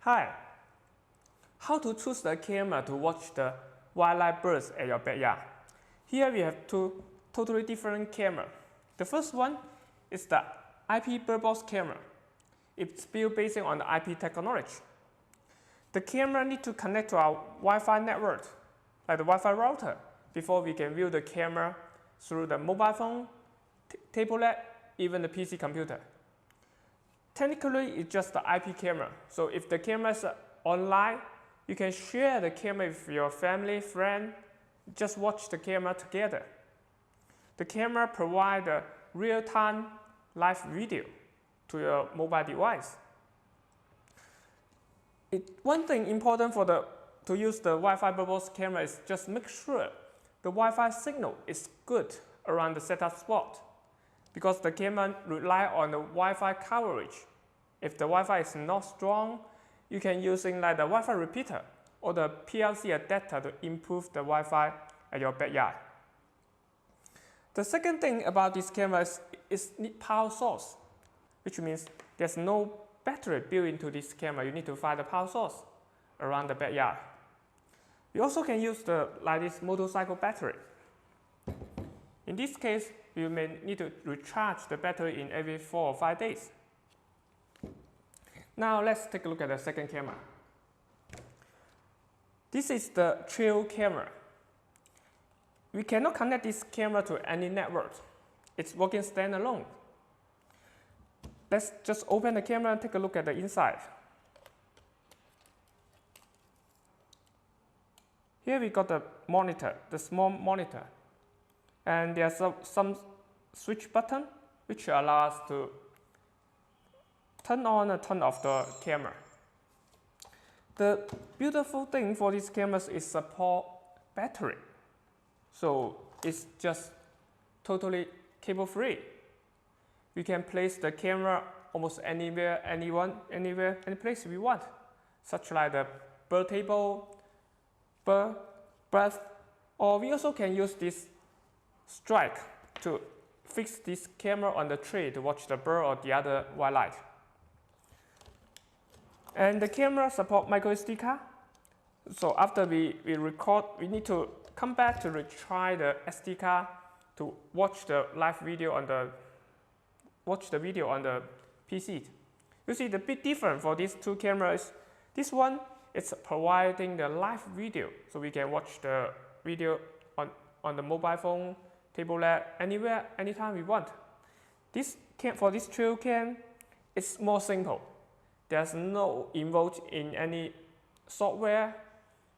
Hi! How to choose the camera to watch the wildlife birds at your backyard? Here we have two totally different cameras. The first one is the IP Birdbox camera. It's built based on the IP technology. The camera needs to connect to our Wi-Fi network, like the Wi-Fi router, before we can view the camera through the mobile phone, tablet, even the PC computer. Technically, it's just the IP camera. So if the camera is online, you can share the camera with your family, friend, just watch the camera together. The camera provides a real-time live video to your mobile device. One thing important to use the Wi-Fi Birdbox camera is just make sure the Wi-Fi signal is good around the setup spot, because the camera relies on the Wi-Fi coverage. If the Wi-Fi is not strong, you can use like the Wi-Fi repeater or the PLC adapter to improve the Wi-Fi at your backyard. The second thing about this camera is need power source, which means there's no battery built into this camera. You need to find the power source around the backyard. You also can use like this motorcycle battery. In this case, you may need to recharge the battery in every 4 or 5 days. Now let's take a look at the second camera. This is the trail camera. We cannot connect this camera to any network. It's working standalone. Let's just open the camera and take a look at the inside. Here we got the monitor, the small monitor. And there's some switch button which allow us to turn on and turn off the camera. The beautiful thing for these cameras is support battery. So it's just totally cable free. We can place the camera almost anywhere, anywhere, any place we want, such like the bird table, bird bath, or we also can use this strike to fix this camera on the tree to watch the bird or the other wildlife. And the camera supports micro SD card. So after we record, we need to come back to retry the SD card to watch the live video on the PC. You see the big difference for these two cameras. This one is providing the live video, so we can watch the video on the mobile phone, tablet, anywhere, anytime we want. For this trail cam, it's more simple. There's no involved in any software.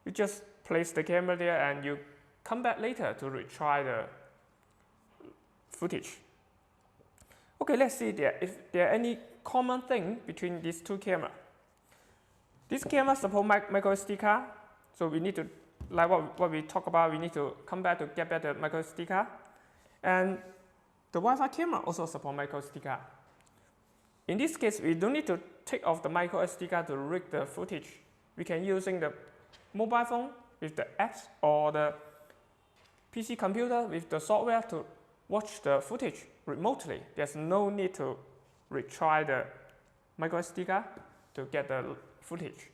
You just place the camera there and you come back later to retry the footage. Okay, let's see if there are any common thing between these two cameras. This camera supports micro SD card, so we need to, like what we talked about, we need to come back to get back the micro SD card. And the Wi-Fi camera also supports micro SD card. In this case, we don't need to take off the micro SD card to rig the footage. We can using the mobile phone with the apps or the PC computer with the software to watch the footage remotely. There's no need to retry the micro SD card to get the footage.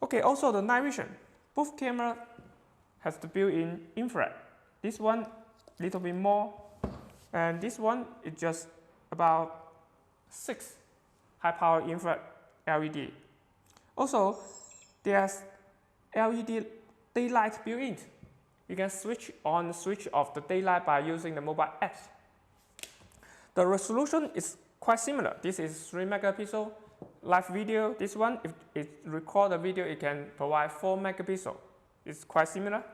Okay, also the night vision. Both cameras has the built-in infrared. This one a little bit more, and this one is just about 6 high-power infrared LED. Also, there's LED daylight built-in. You can switch on, switch off the daylight by using the mobile apps. The resolution is quite similar. This is 3 megapixel live video. This one, if it records a video, it can provide 4 megapixel. It's quite similar.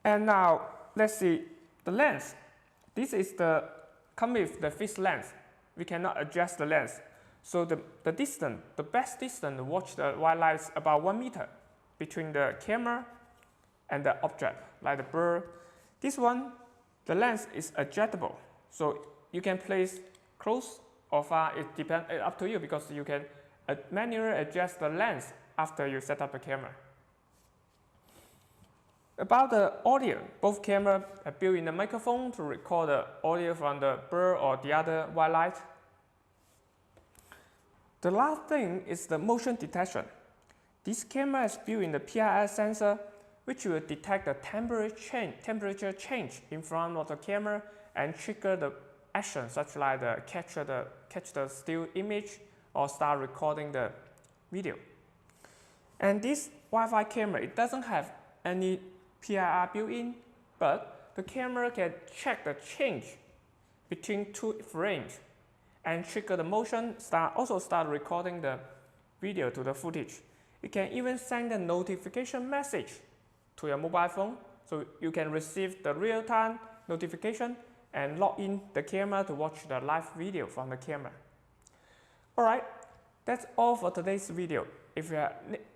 And now let's see the lens. This is come with the fixed lens. We cannot adjust the lens. So the distance, the best distance to watch the wildlife is about 1 meter between the camera and the object, like the bird. This one, the lens is adjustable. So you can place close or far, it depends, up to you, because you can manually adjust the lens after you set up the camera. About the audio, both cameras have built-in a microphone to record the audio from the bird or the other wildlife. The last thing is the motion detection. This camera is built in the PIR sensor, which will detect the temperature change in front of the camera and trigger the action, such like catch the still image or start recording the video. And this Wi-Fi camera, it doesn't have any PIR built-in, but the camera can check the change between 2 frames and trigger the motion, also start recording the video to the footage. You can even send a notification message to your mobile phone, so you can receive the real-time notification and log in the camera to watch the live video from the camera. Alright, that's all for today's video. If you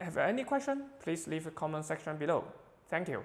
have any question, please leave a comment section below. Thank you.